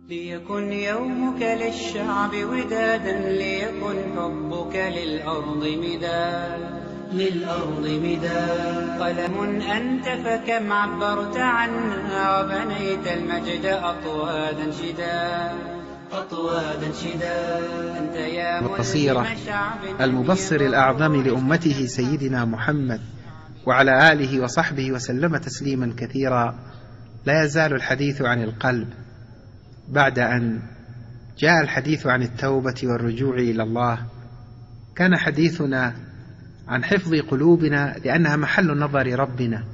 ليكن يومك للشعب ودادا، ليكن حبك للأرض مداد. قلم أنت فكم عبرت عنا، وبنيت المجد أطوادا شداد. أنت يا القصيرة المبصر الأعظم لأمته سيدنا محمد وعلى آله وصحبه وسلم تسليما كثيرا. لا يزال الحديث عن القلب بعد أن جاء الحديث عن التوبة والرجوع إلى الله. كان حديثنا عن حفظ قلوبنا لأنها محل نظر ربنا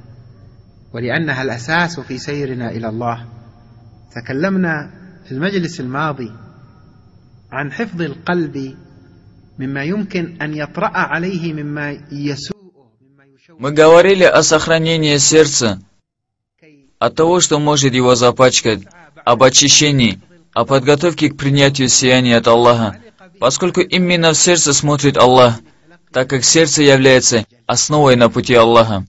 ولأنها الأساس في سيرنا إلى الله. تكلمنا في المجلس الماضي عن حفظ القلب مما يمكن أن يطرأ عليه مما يسوءه. Мы говорили о сохранении сердца, от того, что может его запачкать, об очищении, о подготовке к принятию сияния от Аллаха, поскольку именно в сердце смотрит Аллах, так как сердце является основой на пути Аллаха.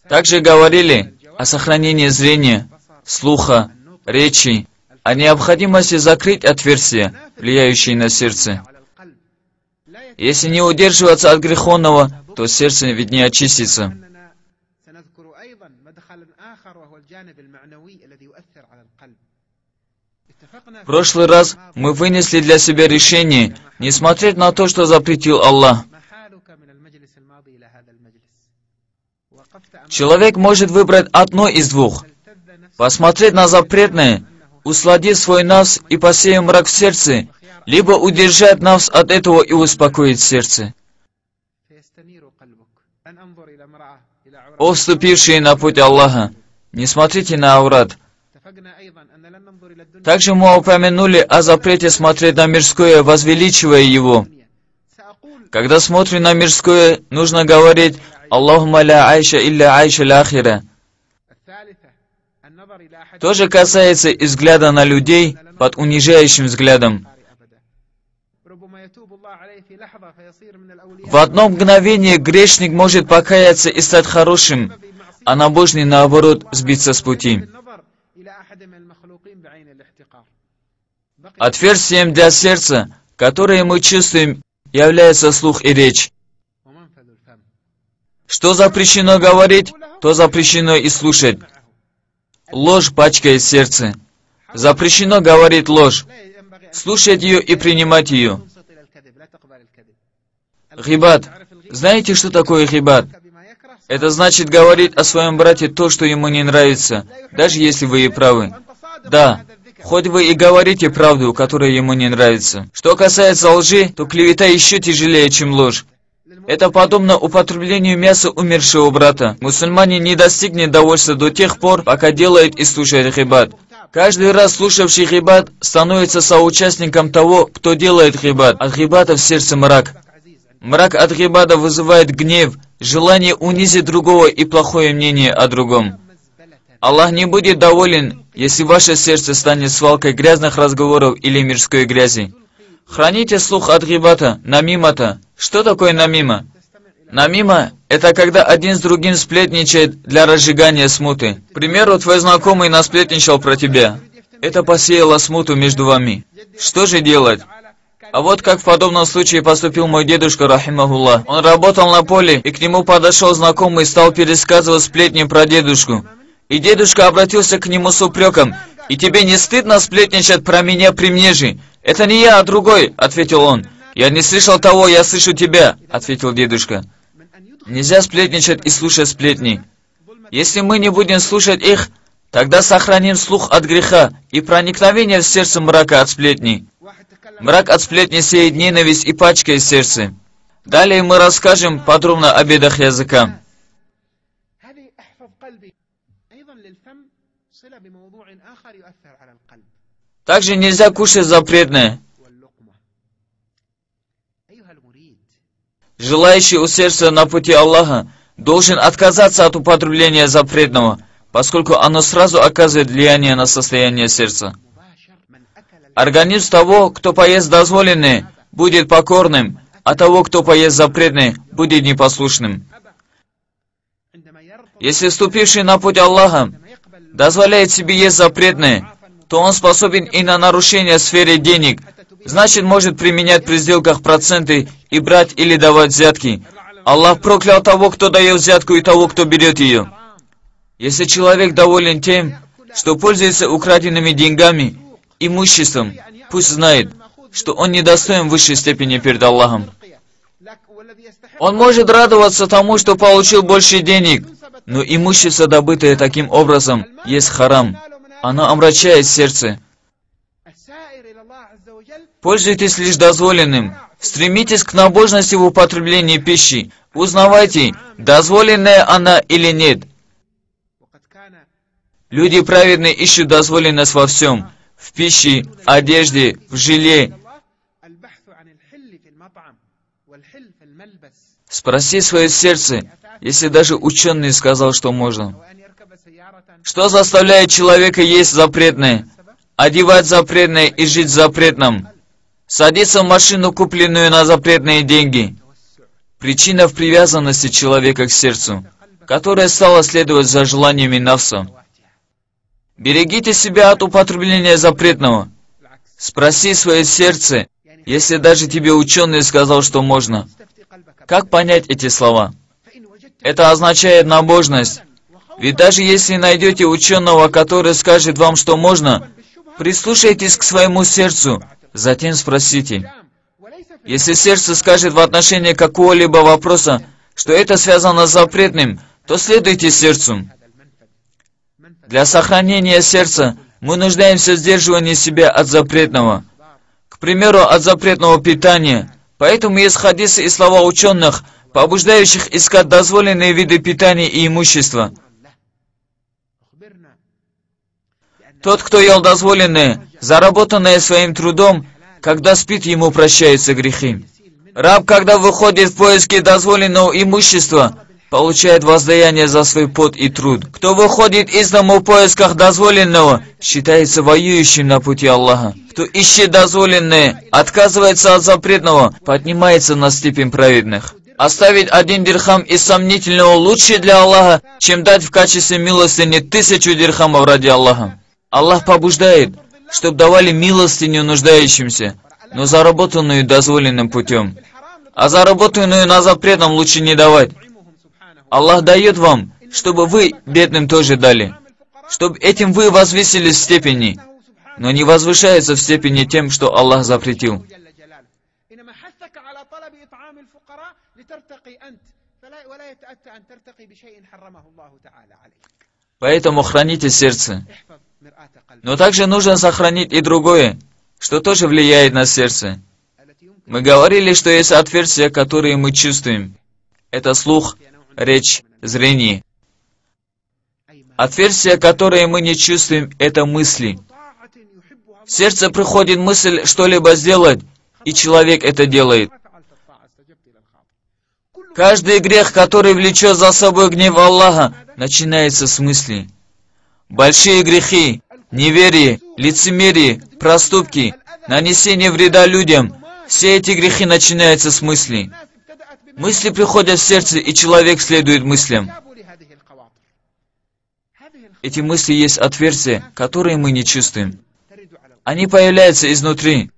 Также говорили о сохранении зрения, слуха, речи, о необходимости закрыть отверстия, влияющие на сердце. Если не удерживаться от греховного, то сердце ведь не очистится. В прошлый раз мы вынесли для себя решение не смотреть на то, что запретил Аллах. Человек может выбрать одно из двух: посмотреть на запретное, усладить свой нафс и посеять мрак в сердце, либо удержать нафс от этого и успокоить сердце. О вступившие на путь Аллаха, не смотрите на аврат. Также мы упомянули о запрете смотреть на мирское, возвеличивая его. Когда смотрим на мирское, нужно говорить «Аллахумма ля айша илля айша ляхира». То же касается и взгляда на людей под унижающим взглядом. В одно мгновение грешник может покаяться и стать хорошим, а набожный, наоборот, сбиться с пути. Отверстием для сердца, которое мы чувствуем, является слух и речь. Что запрещено говорить, то запрещено и слушать. Ложь пачкает сердце. Запрещено говорить ложь, слушать ее и принимать ее. Гибат. Знаете, что такое гибат? Это значит говорить о своем брате то, что ему не нравится, даже если вы и правы. Да, хоть вы и говорите правду, которая ему не нравится. Что касается лжи, то клевета еще тяжелее, чем ложь. Это подобно употреблению мяса умершего брата. Мусульманин не достигнет довольства до тех пор, пока делает и слушает гибат. Каждый раз слушавший гибат становится соучастником того, кто делает гибат. От гибата в сердце мрак. Мрак от гибата вызывает гнев, желание унизить другого и плохое мнение о другом. Аллах не будет доволен, если ваше сердце станет свалкой грязных разговоров или мирской грязи. Храните слух от гибата, намимата. Что такое намима? Намима – это когда один с другим сплетничает для разжигания смуты. К примеру, твой знакомый насплетничал про тебя. Это посеяло смуту между вами. Что же делать? А вот как в подобном случае поступил мой дедушка, рахимахуллах. Он работал на поле, и к нему подошел знакомый и стал пересказывать сплетни про дедушку. И дедушка обратился к нему с упреком: «И тебе не стыдно сплетничать про меня при мне же?» «Это не я, а другой», — ответил он. «Я не слышал того, я слышу тебя», — ответил дедушка. Нельзя сплетничать и слушать сплетни. Если мы не будем слушать их, тогда сохраним слух от греха и проникновение в сердце мрака от сплетни. Мрак от сплетни сеет ненависть и пачкает сердце. Далее мы расскажем подробно о бедах языка. Также нельзя кушать запретное. Желающий усердствовать на пути Аллаха должен отказаться от употребления запретного, поскольку оно сразу оказывает влияние на состояние сердца. Организм того, кто поест дозволенное, будет покорным, а того, кто поест запретное, будет непослушным. Если вступивший на путь Аллаха дозволяет себе есть запретное, то он способен и на нарушение в сфере денег. Значит, может применять при сделках проценты и брать или давать взятки. Аллах проклял того, кто дает взятку, и того, кто берет ее. Если человек доволен тем, что пользуется украденными деньгами, имуществом, пусть знает, что он недостоин высшей степени перед Аллахом. Он может радоваться тому, что получил больше денег, но имущество, добытое таким образом, есть харам. Оно омрачает сердце. Пользуйтесь лишь дозволенным. Стремитесь к набожности в употреблении пищи. Узнавайте, дозволенная она или нет. Люди праведные ищут дозволенность во всем. В пище, одежде, в жиле. Спроси свое сердце, если даже ученый сказал, что можно. Что заставляет человека есть запретное, одевать запретное и жить в запретном? Садиться в машину, купленную на запретные деньги. Причина в привязанности человека к сердцу, которая стала следовать за желаниями нафса. Берегите себя от употребления запретного. Спроси свое сердце, если даже тебе ученый сказал, что можно. Как понять эти слова? Это означает набожность. Ведь даже если найдете ученого, который скажет вам, что можно, прислушайтесь к своему сердцу, затем спросите. Если сердце скажет в отношении какого-либо вопроса, что это связано с запретным, то следуйте сердцу. Для сохранения сердца мы нуждаемся в сдерживании себя от запретного. К примеру, от запретного питания. Поэтому есть хадисы и слова ученых, побуждающих искать дозволенные виды питания и имущества. Тот, кто ел дозволенное, заработанное своим трудом, когда спит, ему прощаются грехи. Раб, когда выходит в поиски дозволенного имущества, получает воздаяние за свой пот и труд. Кто выходит из дома в поисках дозволенного, считается воюющим на пути Аллаха. Кто ищет дозволенное, отказывается от запретного, поднимается на степень праведных. Оставить 1 дирхам из сомнительного лучше для Аллаха, чем дать в качестве милостыни 1000 дирхамов ради Аллаха. Аллах побуждает, чтобы давали милостыню нуждающимся, но заработанную дозволенным путем. А заработанную на запретном лучше не давать. Аллах дает вам, чтобы вы бедным тоже дали, чтобы этим вы возвысились в степени, но не возвышается в степени тем, что Аллах запретил. Поэтому храните сердце. Но также нужно сохранить и другое, что тоже влияет на сердце. Мы говорили, что есть отверстия, которые мы чувствуем. Это слух, речь, зрение. Отверстия, которые мы не чувствуем, это мысли. В сердце приходит мысль что-либо сделать, и человек это делает. Каждый грех, который влечет за собой гнев Аллаха, начинается с мысли. Большие грехи, неверие, лицемерие, проступки, нанесение вреда людям, все эти грехи начинаются с мысли. Мысли приходят в сердце, и человек следует мыслям. Эти мысли есть отверстия, которые мы не чувствуем. Они появляются изнутри.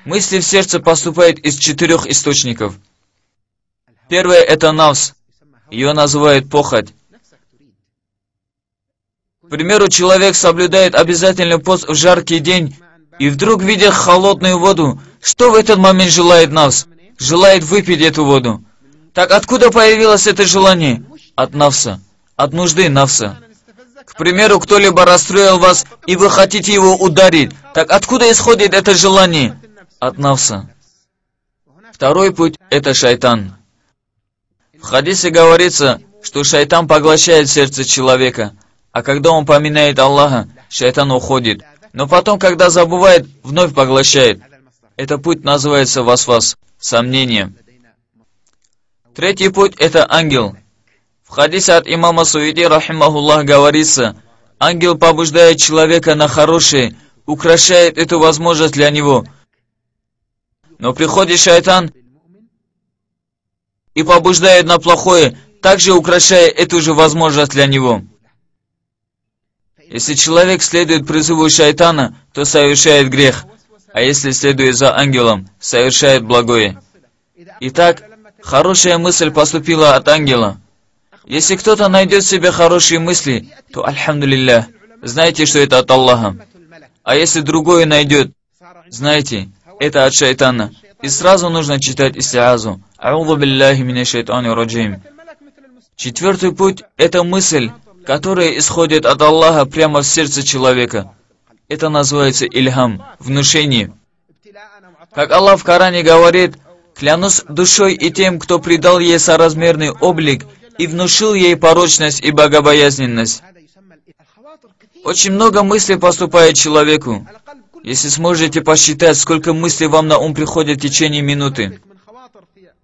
Мысли в сердце поступают из 4 источников. Первое – это нафс. Ее называют похоть. К примеру, человек соблюдает обязательный пост в жаркий день, и вдруг, видя холодную воду, что в этот момент желает нафс? Желает выпить эту воду. Так откуда появилось это желание? От нафса. От нужды нафса. К примеру, кто-либо расстроил вас, и вы хотите его ударить. Так откуда исходит это желание? От нафса. Второй путь – это шайтан. В хадисе говорится, что шайтан поглощает сердце человека, а когда он поминает Аллаха, шайтан уходит. Но потом, когда забывает, вновь поглощает. Этот путь называется васвас, сомнение. Третий путь – это ангел. В хадисе от имама Суиди, рахимахуллах, говорится, ангел побуждает человека на хорошее, украшает эту возможность для него. Но приходит шайтан и побуждает на плохое, также украшая эту же возможность для него. Если человек следует призыву шайтана, то совершает грех, а если следует за ангелом, совершает благое. Итак, хорошая мысль поступила от ангела. Если кто-то найдет в себе хорошие мысли, то альхамдулиллях, знайте, что это от Аллаха. А если другое найдет, знайте, это от шайтана. И сразу нужно читать истиазу. А'удhu билляхи минаш шайтанир раджим. Четвертый путь – это мысль, которая исходит от Аллаха прямо в сердце человека. Это называется ильхам, внушение. Как Аллах в Коране говорит: «Клянусь душой и тем, кто придал ей соразмерный облик и внушил ей порочность и богобоязненность». Очень много мыслей поступает человеку. Если сможете посчитать, сколько мыслей вам на ум приходит в течение минуты.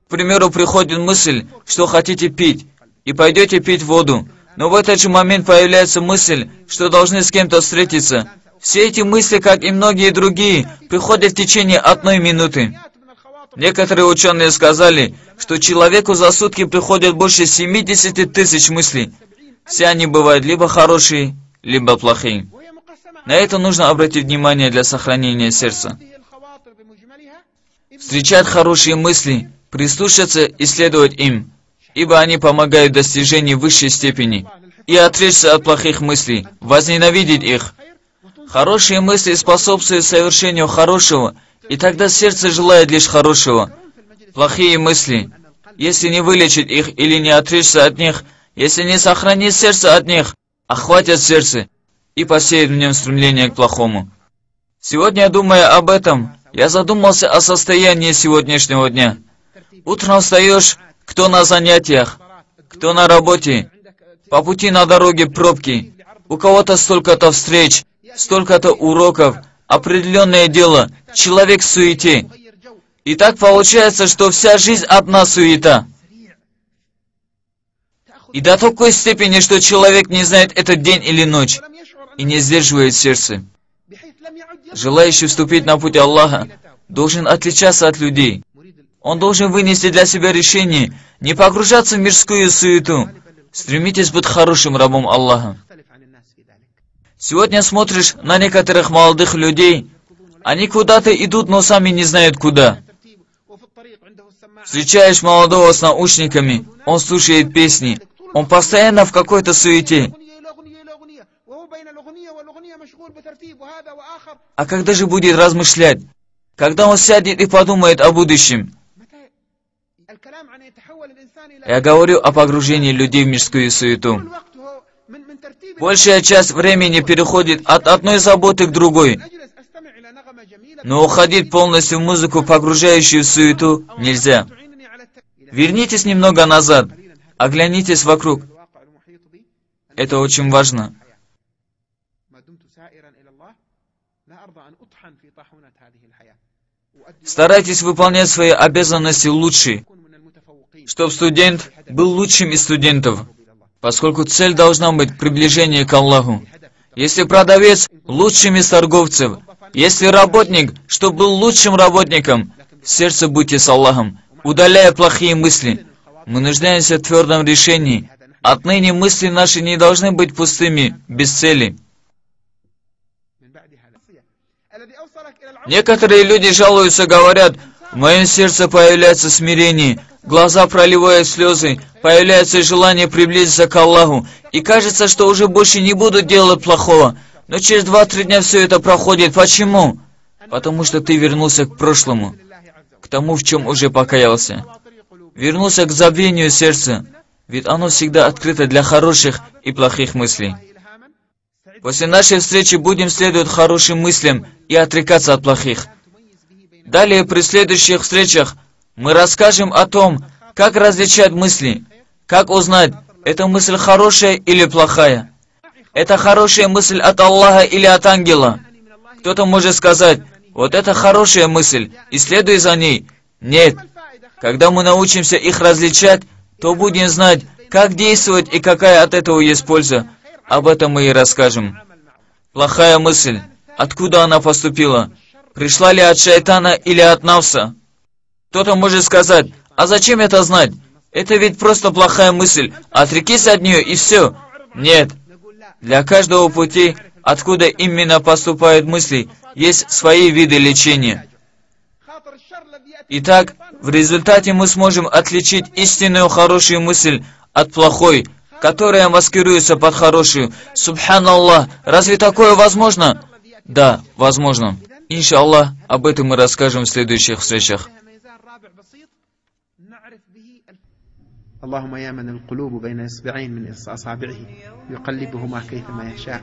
К примеру, приходит мысль, что хотите пить, и пойдете пить воду. Но в этот же момент появляется мысль, что должны с кем-то встретиться. Все эти мысли, как и многие другие, приходят в течение 1 минуты. Некоторые ученые сказали, что человеку за сутки приходят больше 70 тысяч мыслей. Все они бывают либо хорошие, либо плохие. На это нужно обратить внимание для сохранения сердца. Встречать хорошие мысли, прислушаться и следовать им, ибо они помогают в достижении высшей степени, и отречься от плохих мыслей, возненавидеть их. Хорошие мысли способствуют совершению хорошего, и тогда сердце желает лишь хорошего. Плохие мысли, если не вылечить их или не отречься от них, если не сохранить сердце от них, охватят сердце и посеют в нем стремление к плохому. Сегодня, думая об этом, я задумался о состоянии сегодняшнего дня. Утром встаешь, кто на занятиях, кто на работе, по пути на дороге пробки, у кого-то столько-то встреч, столько-то уроков, определенное дело, человек в суете. И так получается, что вся жизнь одна суета. И до такой степени, что человек не знает этот день или ночь, и не сдерживает сердце. Желающий вступить на путь Аллаха должен отличаться от людей. Он должен вынести для себя решение не погружаться в мирскую суету. Стремитесь быть хорошим рабом Аллаха. Сегодня смотришь на некоторых молодых людей, они куда-то идут, но сами не знают куда. Встречаешь молодого с наушниками, он слушает песни, он постоянно в какой-то суете. А когда же будет размышлять? Когда он сядет и подумает о будущем? Я говорю о погружении людей в мирскую суету. Большая часть времени переходит от одной заботы к другой. Но уходить полностью в музыку, погружающую в суету, нельзя. Вернитесь немного назад, оглянитесь вокруг. Это очень важно. Старайтесь выполнять свои обязанности лучше, чтобы студент был лучшим из студентов, поскольку цель должна быть приближение к Аллаху. Если продавец – лучшим из торговцев, если работник, чтобы был лучшим работником, в сердце будьте с Аллахом, удаляя плохие мысли. Мы нуждаемся в твердом решении. Отныне мысли наши не должны быть пустыми, без цели. Некоторые люди жалуются, говорят: в моем сердце появляется смирение, глаза проливают слезы, появляется желание приблизиться к Аллаху, и кажется, что уже больше не буду делать плохого. Но через 2-3 дня все это проходит. Почему? Потому что ты вернулся к прошлому, к тому, в чем уже покаялся. Вернулся к забвению сердца, ведь оно всегда открыто для хороших и плохих мыслей. После нашей встречи будем следовать хорошим мыслям и отрекаться от плохих. Далее, при следующих встречах, мы расскажем о том, как различать мысли, как узнать, эта мысль хорошая или плохая. Это хорошая мысль от Аллаха или от ангела. Кто-то может сказать: вот это хорошая мысль, и следуй за ней. Нет. Когда мы научимся их различать, то будем знать, как действовать и какая от этого есть польза. Об этом мы и расскажем. Плохая мысль. Откуда она поступила? Пришла ли от шайтана или от нафса? Кто-то может сказать: а зачем это знать? Это ведь просто плохая мысль. Отрекись от нее и все. Нет. Для каждого пути, откуда именно поступают мысли, есть свои виды лечения. Итак, в результате мы сможем отличить истинную хорошую мысль от плохой, которая маскируется под хорошую. Субханаллах, разве такое возможно? Да, возможно. Иншаллах, об этом мы расскажем в следующих встречах. اللهم يا من القلوب بين إصبعين من أصابعه يقلبهما كيفما يشاء،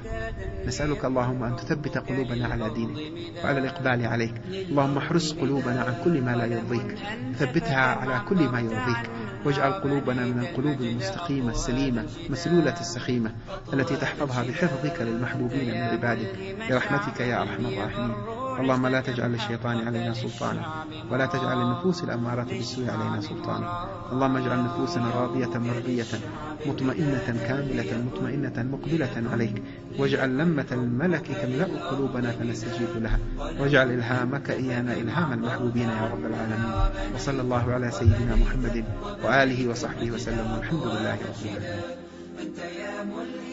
نسألك اللهم أن تثبت قلوبنا على دينك وعلى الإقبال عليك. اللهم احرس قلوبنا عن كل ما لا يرضيك، ثبتها على كل ما يرضيك، واجعل قلوبنا من القلوب المستقيمة السليمة مسلولة السخيمة التي تحفظها بحفظك للمحبوبين من عبادك برحمتك يا أرحم الراحمين. اللهم لا تجعل للشيطان علينا سلطانا، ولا تجعل النفوس الأمارة بالسوء علينا سلطانا. اللهم اجعل نفوسنا راضية مرضية مطمئنة كاملة مطمئنة مقبلة عليك، واجعل لمة الملك تملأ قلوبنا فنستجيب لها، واجعل إلهامك إيانا إلهام المحبوبين يا رب العالمين. وصلى الله على سيدنا محمد وآله وصحبه وسلم، والحمد لله رب العالمين.